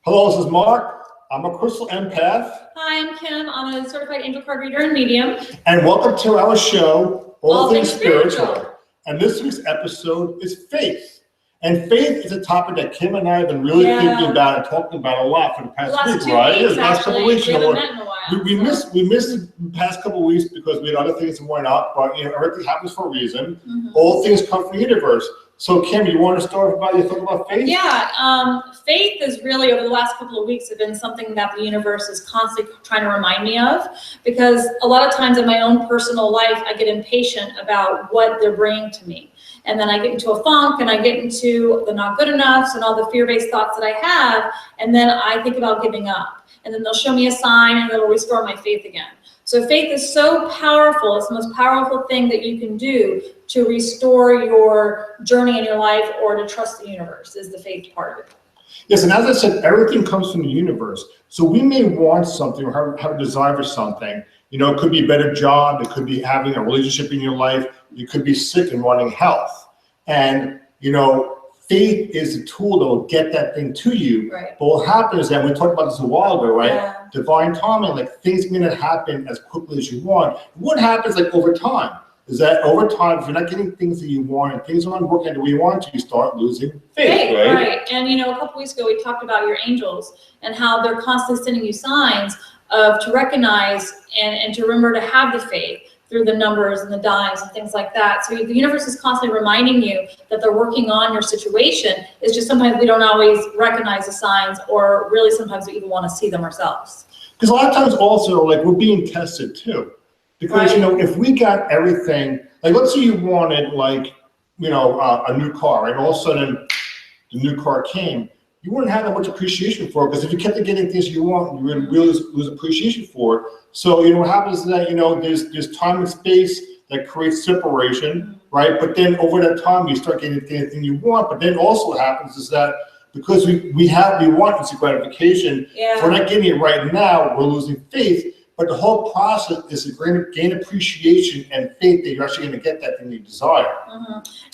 Hello, this is Mark. I'm a crystal empath. Hi, I'm Kim. I'm a certified angel card reader and medium. And welcome to our show, All Things Spiritual. And this week's episode is faith. And faith is a topic that Kim and I have been really thinking about and talking about a lot for the past week, right? The last couple of weeks. We haven't met in a while. We missed the past couple of weeks because we had other things that went up, but everything happens for a reason. All things come from the universe. So Kim, you want to start by your thought about faith? Yeah, faith is really, over the last couple of weeks, have been something that the universe is constantly trying to remind me of, because a lot of times in my own personal life, I get impatient about what they're bringing to me. And then I get into a funk and I get into the not good enoughs and all the fear-based thoughts that I have. And then I think about giving up. And then they'll show me a sign and it'll restore my faith again. So faith is so powerful. It's the most powerful thing that you can do to restore your journey in your life, or to trust the universe, is the faith part of it. Yes, and as I said, everything comes from the universe. So we may want something or have a desire for something. It could be a better job. It could be having a relationship in your life. You could be sick and wanting health. And, faith is a tool that will get that thing to you. Right. But what happens is that we talked about this a while ago, right? Yeah. Divine timing, like things may not happen as quickly as you want. What happens over time is that over time, if you're not getting things that you want and things aren't working the way you want to, you start losing faith, right? And a couple weeks ago we talked about your angels and how they're constantly sending you signs to recognize and to remember to have the faith through the numbers and the dimes and things like that. So the universe is constantly reminding you that they're working on your situation. It's just sometimes we don't always recognize the signs, or really sometimes we even want to see them ourselves. Because a lot of times also, we're being tested too. Because, if we got everything, let's say you wanted, a new car, right? All of a sudden, the new car came. You wouldn't have that much appreciation for it, because if you kept getting things you want, you would really lose appreciation for it. So, what happens is that, there's time and space that creates separation, right? But then over that time, you start getting anything you want. But then also what happens is that because we want instant gratification, if we're not getting it right now, we're losing faith. But the whole process is to gain appreciation and faith that you're actually going to get that thing you desire.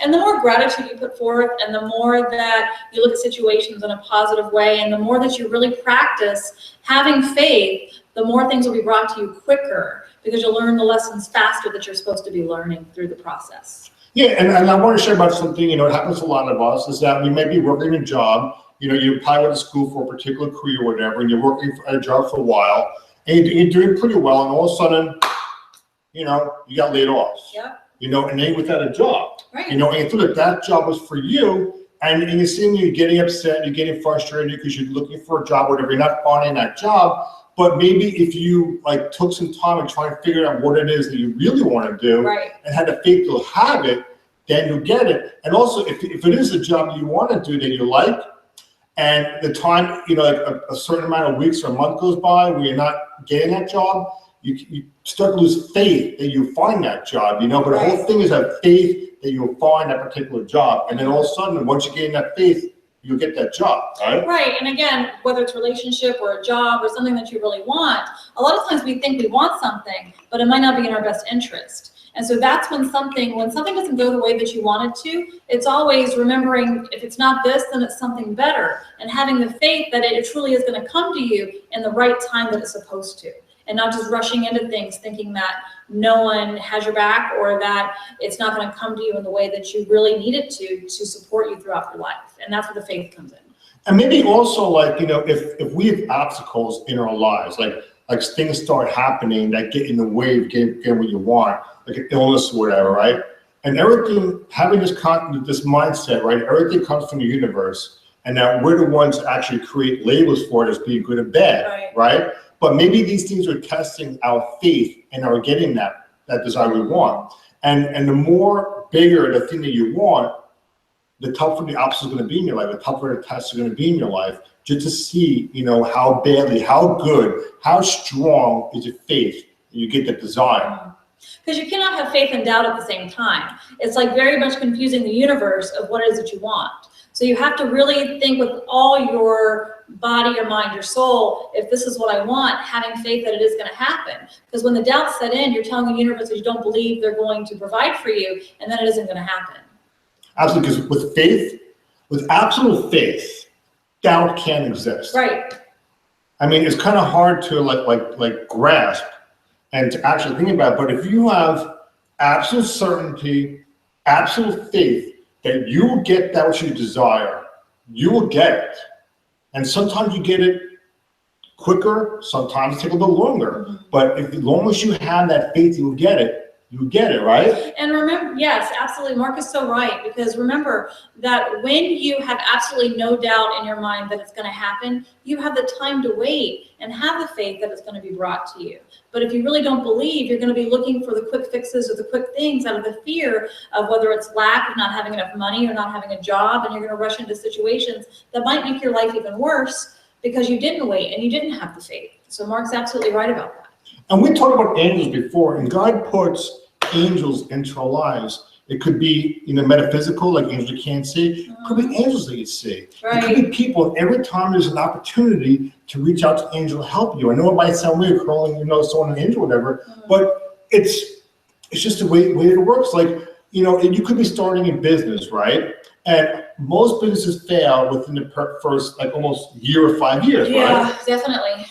And the more gratitude you put forth, and the more that you look at situations in a positive way, and the more that you really practice having faith, the more things will be brought to you quicker, because you'll learn the lessons faster that you're supposed to be learning through the process. Yeah, and I want to share about something, it happens to a lot of us, is that we may be working a job, you apply with a school for a particular career or whatever, and you're working at a job for a while, and you're doing pretty well, and all of a sudden, you got laid off. Yep. And then you're without a job. Right. And you thought that job was for you, and you're seeing you're getting upset, you're getting frustrated because you're looking for a job, whatever, you're not finding that job. But maybe if you took some time and try and figure out what it is that you really want to do, right, and had the faith to have it, then you'll get it. And also, if it is a job you want to do that you like, and the time, a certain amount of weeks or a month goes by where you're not getting that job, you start to lose faith that you find that job, But the whole thing is that faith that you'll find that particular job. And then all of a sudden, once you gain that faith, you'll get that job, right? Right, and again, whether it's a relationship or a job or something that you really want, a lot of times we think we want something, but it might not be in our best interest. And so that's when something doesn't go the way that you want it to, it's always remembering, if it's not this, then it's something better. And having the faith that it truly is going to come to you in the right time that it's supposed to. And not just rushing into things thinking that no one has your back, or that it's not going to come to you in the way that you really need it to support you throughout your life. And that's where the faith comes in. And maybe also if we have obstacles in our lives, like things start happening that get in the way of getting what you want, like an illness or whatever, right? And everything, having this mindset, right? Everything comes from the universe, and that we're the ones that actually create labels for it as being good and bad, right? But maybe these things are testing our faith and are getting that desire we want. And the more bigger the thing that you want, the tougher the obstacles are going to be in your life, the tougher the tests are going to be in your life, just to see, how badly, how good, how strong is your faith that you get the desire. Because you cannot have faith and doubt at the same time. It's very much confusing the universe of what it is that you want. So you have to really think with all your body, your mind, your soul, if this is what I want, having faith that it is going to happen. Because when the doubts set in, you're telling the universe that you don't believe they're going to provide for you, and then it isn't going to happen. Absolutely, because with faith, with absolute faith, doubt can't exist. Right. I mean, it's kind of hard to like grasp and to actually think about it. But if you have absolute certainty, absolute faith that you will get that which you desire, you will get it. And sometimes you get it quicker, sometimes it takes a little longer. But as long as you have that faith, you will get it. You get it, right? And remember, yes, absolutely. Mark is so right, because remember that when you have absolutely no doubt in your mind that it's going to happen, you have the time to wait and have the faith that it's going to be brought to you. But if you really don't believe, you're going to be looking for the quick fixes or the quick things out of the fear of whether it's lack of not having enough money or not having a job, and you're going to rush into situations that might make your life even worse because you didn't wait and you didn't have the faith. So Mark's absolutely right about that. And we talked about angels before, and God puts angels into our lives. It could be, metaphysical, like angels you can't see. It could be angels that you see. Right. It could be people. And every time there's an opportunity to reach out to an angel to help you. I know it might sound weird calling, someone an angel or whatever, but it's just the way it works. Like, you could be starting a business, right? And most businesses fail within the first, almost year or 5 years, right? Yeah, definitely.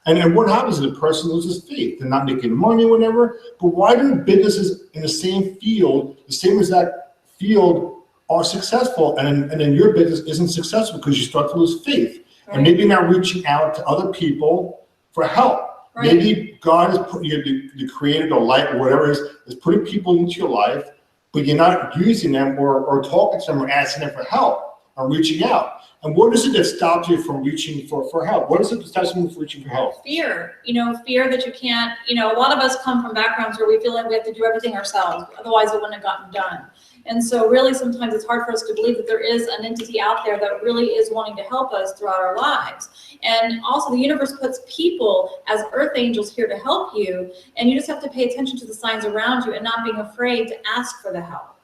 And what happens is the person loses faith. They're not making money or whatever. But why do businesses in the same field, the same exact field, are successful, and then your business isn't successful because you start to lose faith? Right. And maybe you're not reaching out to other people for help. Right. Maybe God has put you, the creator, the light, or whatever it is putting people into your life, but you're not using them or talking to them or asking them for help or reaching out. And what is it that stops you from reaching for help? What is it that stops you from reaching for help? Fear, fear that you can't, a lot of us come from backgrounds where we feel like we have to do everything ourselves, otherwise it wouldn't have gotten done. And so really sometimes it's hard for us to believe that there is an entity out there that really is wanting to help us throughout our lives. And also the universe puts people as earth angels here to help you, and you just have to pay attention to the signs around you and not being afraid to ask for the help.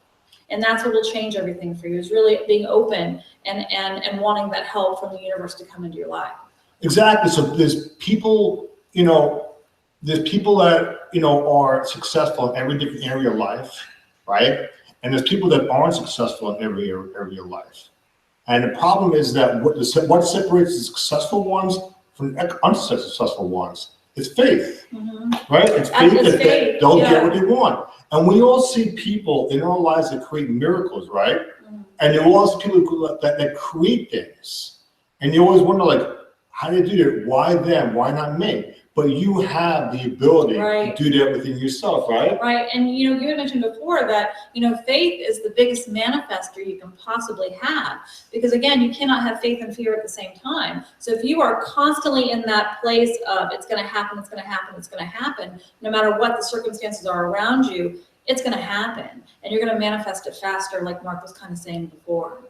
And that's what will change everything for you, is really being open and wanting that help from the universe to come into your life. Exactly. So there's people, that, are successful in every different area of life, right? And there's people that aren't successful in every area of life. And the problem is that what separates the successful ones from the unsuccessful ones is faith, right? It's faith that they'll get what they want. And we all see people in our lives that create miracles, right? And there are also people that create things. And you always wonder, how do they do that? Why them? Why not me? But you have the ability to do that within yourself, right? Right. And, you had mentioned before that, faith is the biggest manifester you can possibly have. Because, again, you cannot have faith and fear at the same time. So if you are constantly in that place of it's going to happen, it's going to happen, it's going to happen, no matter what the circumstances are around you, it's going to happen. And you're going to manifest it faster, like Mark was kind of saying before.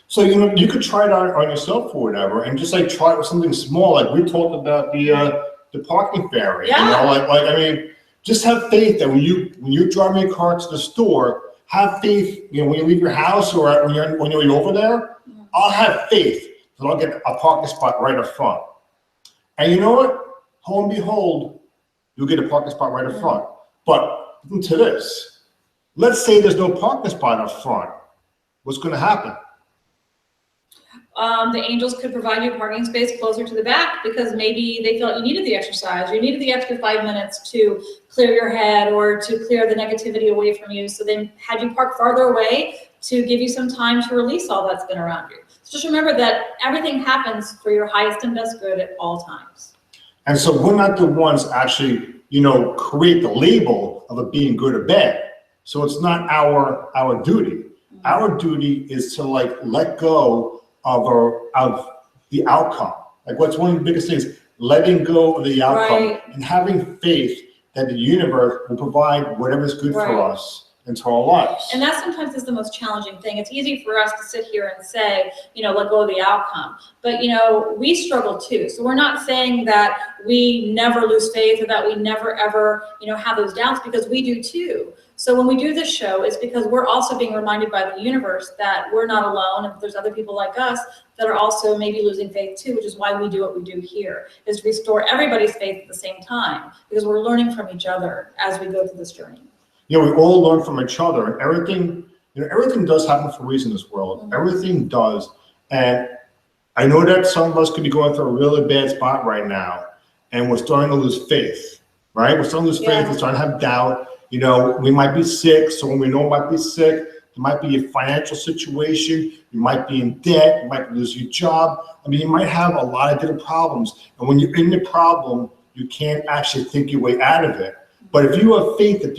So, you could try it on yourself or whatever, and just try it with something small. Like we talked about the parking fairy. Yeah. Just have faith that when you drive your car to the store, have faith. When you leave your house or when you're over there, I'll have faith that I'll get a parking spot right up front. And you know what? Lo and behold, you'll get a parking spot right up front. But listen to this. Let's say there's no parking spot up front. What's going to happen? The angels could provide you a parking space closer to the back because maybe they felt you needed the exercise, you needed the extra 5 minutes to clear your head or to clear the negativity away from you. So they had you park farther away to give you some time to release all that's been around you. So just remember that everything happens for your highest and best good at all times. And so we're not the ones actually, create the label of it being good or bad. So it's not our duty. Our duty is to let go of the outcome. What's one of the biggest things, letting go of the outcome and having faith that the universe will provide whatever is good for us into our lives. And that sometimes is the most challenging thing. It's easy for us to sit here and say, let go of the outcome. But, we struggle too. So we're not saying that we never lose faith or that we never ever, have those doubts, because we do too. So when we do this show, it's because we're also being reminded by the universe that we're not alone, and there's other people like us that are also maybe losing faith too, which is why we do what we do here, is restore everybody's faith at the same time, because we're learning from each other as we go through this journey. We all learn from each other, and everything does happen for a reason in this world. Everything does. And I know that some of us could be going through a really bad spot right now, and we're starting to lose faith, right? We're starting to lose faith. We're starting to have doubt. You know, we might be sick. So when we know we might be sick, it might be a financial situation. You might be in debt. You might lose your job. I mean, you might have a lot of different problems. And when you're in the problem, you can't actually think your way out of it. But if you have faith that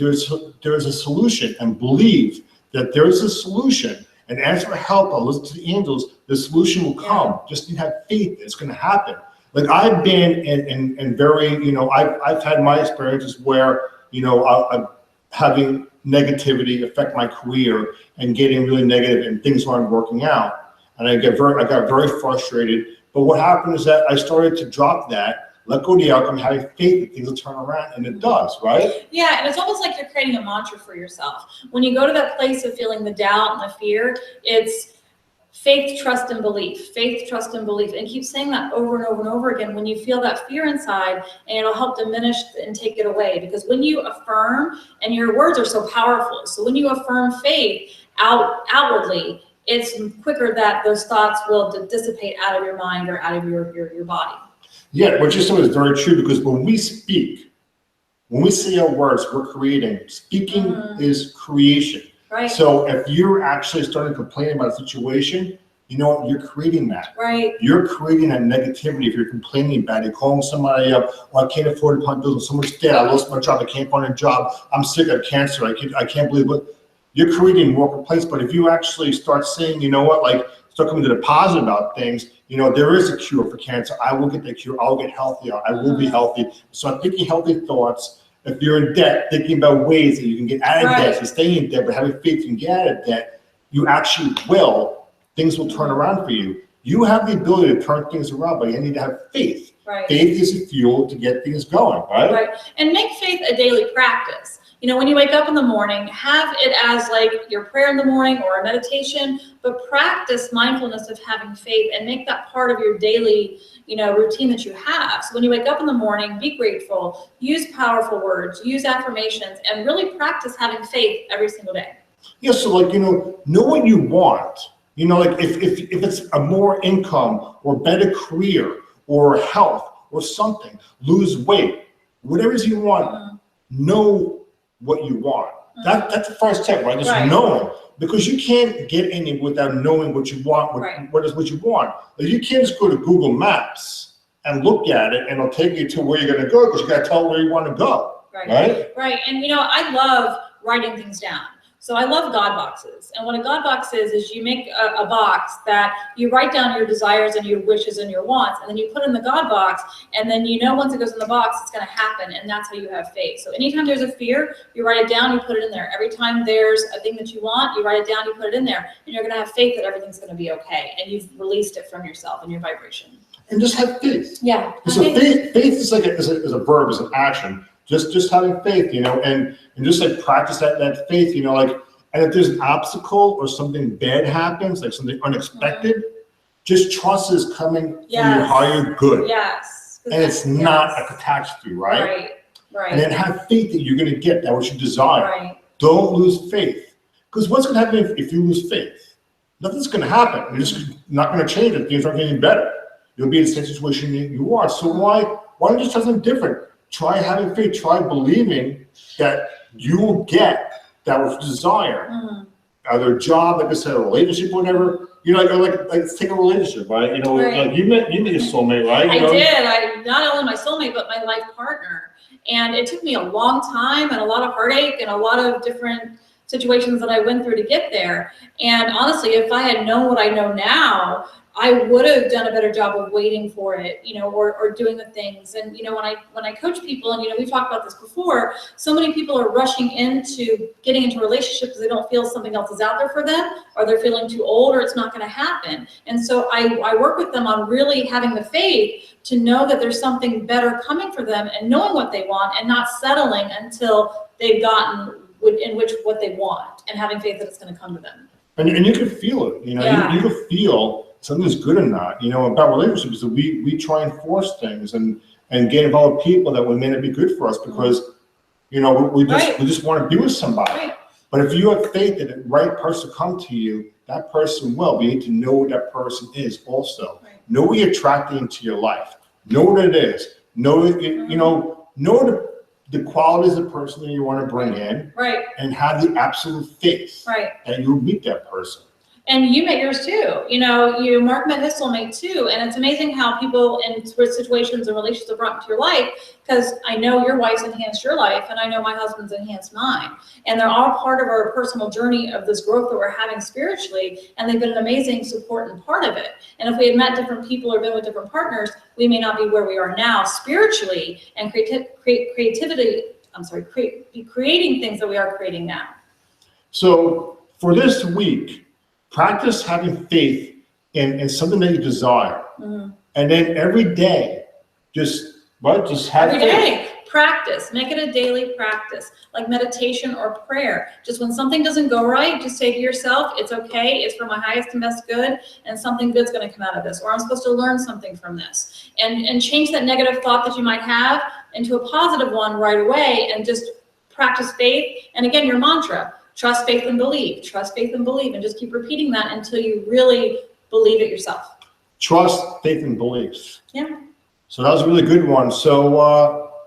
there's a solution and believe that there is a solution and ask for help or listen to the angels, the solution will come. Just you have faith, it's going to happen. Like I've been in very, you know, I've had my experiences where, you know, I'm having negativity affect my career and getting really negative and things aren't working out. And I got very frustrated. But what happened is that I started to drop that, let go of the outcome, having faith that things will turn around, and it does, right? Yeah, and it's almost like you're creating a mantra for yourself. When you go to that place of feeling the doubt and the fear, it's faith, trust, and belief. Faith, trust, and belief. And keep saying that over and over and over again when you feel that fear inside, and it'll help diminish and take it away. Because when you affirm, and your words are so powerful, so when you affirm faith outwardly, it's quicker that those thoughts will dissipate out of your mind or out of your body. Yeah, what you said is very true, because when we speak, when we say our words, we're creating. Speaking is creation. Right. So if you're actually starting to complain about a situation, you know, you're creating that. Right. You're creating that negativity if you're complaining about it, calling somebody up, oh, I can't afford to pay bills, so much debt, I lost my job, I can't find a job, I'm sick, I have cancer, I can't believe it. You're creating more complaints. But if you actually start saying, you know what, like start coming to the positive about things, you know, there is a cure for cancer. I will get that cure. I'll get healthier. I will be healthy. So I'm thinking healthy thoughts. If you're in debt, thinking about ways that you can get out of debt, so staying in debt, but having faith you can get out of debt, you actually will. Things will turn around for you. You have the ability to turn things around, but you need to have faith. Right. Faith is a fuel to get things going, right? Right. And make faith a daily practice. You know, when you wake up in the morning, have it as like your prayer in the morning or a meditation, but practice mindfulness of having faith and make that part of your daily, you know, routine that you have. So when you wake up in the morning, be grateful, use powerful words, use affirmations, and really practice having faith every single day. Yeah, so like, you know what you want. You know, like if it's a more income or better career or health or something, lose weight, whatever it is you want, know what you want. That's the first step, right? Just knowing, because you can't get any without knowing what you want. What is what you want? Like, you can't just go to Google Maps and look at it, and it'll take you to where you're going to go, because you got to tell where you want to go. Right. And you know, I love writing things down. So I love God boxes. And what a God box is you make a box that you write down your desires and your wishes and your wants, and then you put in the God box, and then you know once it goes in the box, it's going to happen, and that's how you have faith. So anytime there's a fear, you write it down, you put it in there. Every time there's a thing that you want, you write it down, you put it in there, and you're going to have faith that everything's going to be okay, and you've released it from yourself and your vibration. And just have faith. Yeah. So faith is like is a verb, is an action. Just having faith, you know, and just like practice that faith, you know, like, and if there's an obstacle or something bad happens, like something unexpected, just trust is coming from your higher good. Yes. And it's not a catastrophe, right? Right. And then have faith that you're going to get that what you desire. Right. Don't lose faith. Because what's going to happen if you lose faith? Nothing's going to happen. You're just not going to change it. Things aren't getting better. You'll be in the same situation you are. So why don't you just try something different? Try having faith. Try believing that you will get that what you desire. Either a job, like I said, a relationship, whatever. You know, like let's take a relationship, right? You know, like you met your soulmate, right? I did. I not only my soulmate, but my life partner. And it took me a long time and a lot of heartache and a lot of different situations that I went through to get there. And honestly, if I had known what I know now, I would have done a better job of waiting for it, you know, or doing the things. And, you know, when I coach people, and, you know, we've talked about this before, so many people are rushing into getting into relationships because they don't feel something else is out there for them, or they're feeling too old, or it's not going to happen. And so I work with them on really having the faith to know that there's something better coming for them, and knowing what they want and not settling until they've gotten what they want, and having faith that it's going to come to them. And you can feel it, you know, you can feel something's good or not, you know, about relationships. We try and force things and get involved with people that may not be good for us, because, you know, we just want to be with somebody. Right. But if you have faith that the right person come to you, that person will. But you need to know what that person is also. Right. know what you're attracting into your life. Know what it is. Know the qualities of the person that you want to bring in, Right. and have the absolute faith Right. that you'll meet that person. And you met yours too. Mark met his soulmate too. And it's amazing how people in situations and relationships are brought into your life, because I know your wife's enhanced your life, and I know my husband's enhanced mine. And they're all part of our personal journey of this growth that we're having spiritually, and they've been an amazing support and part of it. And if we had met different people or been with different partners, we may not be where we are now spiritually and be creating things that we are creating now. So for this week, practice having faith in something that you desire. Mm-hmm. And then every day, just have Every faith. day, practice. Make it a daily practice, like meditation or prayer. Just when something doesn't go right, just say to yourself, it's okay, it's for my highest and best good, and something good's gonna come out of this, or I'm supposed to learn something from this. And change that negative thought that you might have into a positive one right away, and just practice faith. And again, your mantra, trust, faith, and believe. Trust, faith, and believe. And just keep repeating that until you really believe it yourself. Trust, faith, and beliefs. Yeah. So that was a really good one. So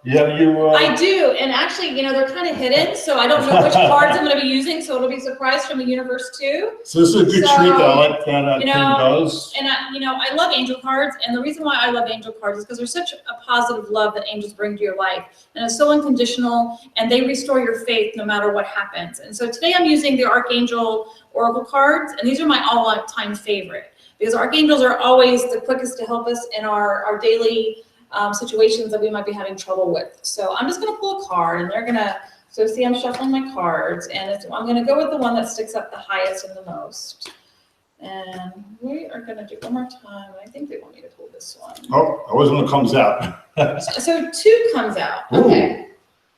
I do. And actually, they're kind of hidden. So I don't know which cards I'm going to be using. So it'll be a surprise from the universe too. So this is a good treat that I like that Kim does. And I love angel cards. And the reason why I love angel cards is because there's such a positive love that angels bring to your life. And it's so unconditional, and they restore your faith no matter what happens. And so today I'm using the Archangel Oracle cards. And these are my all-time favorite, because archangels are always the quickest to help us in our daily situations that we might be having trouble with. So I'm just going to pull a card, and so see, I'm shuffling my cards, and I'm going to go with the one that sticks up the highest and the most. And we are going to do one more time. I think they want me to pull this one. Oh, always when it comes out. So 2 comes out. Okay. Ooh,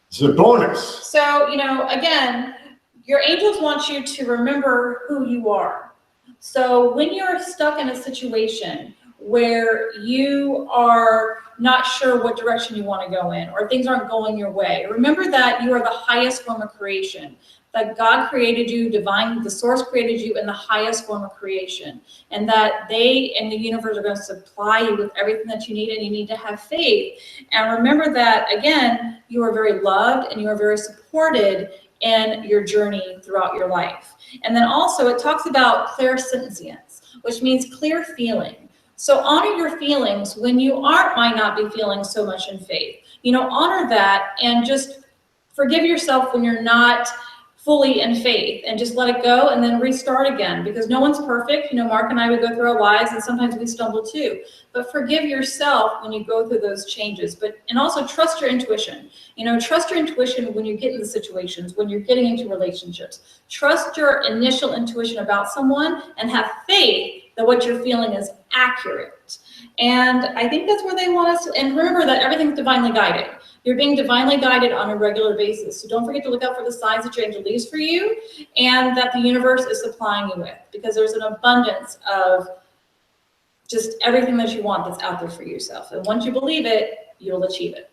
it's a bonus. So, again, your angels want you to remember who you are. So when you're stuck in a situation where you are not sure what direction you want to go in, or things aren't going your way, remember that you are the highest form of creation, that God created you, the source created you in the highest form of creation, and that they and the universe are going to supply you with everything that you need, and you need to have faith. And remember that, again, you are very loved and you are very supported in your journey throughout your life. And then also it talks about clairsentience, which means clear feeling. So honor your feelings when you might not be feeling so much in faith. Honor that, and just forgive yourself when you're not fully in faith, and just let it go and then restart again, because no one's perfect. Mark and I would go through our lives, and sometimes we stumble too. But forgive yourself when you go through those changes. And also trust your intuition. Trust your intuition when you get into situations, when you're getting into relationships. Trust your initial intuition about someone, and have faith that what you're feeling is accurate. And I think that's where they want us to, and remember that everything's divinely guided. You're being divinely guided on a regular basis. So don't forget to look out for the signs that your angel leaves for you, and that the universe is supplying you with, because there's an abundance of just everything that you want that's out there for yourself. And once you believe it, you'll achieve it.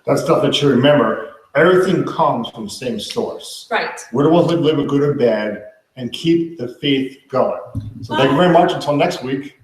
That's stuff that you remember. Everything comes from the same source. Right. We're the ones that live with good or bad, and keep the faith going. So thank you very much. Until next week.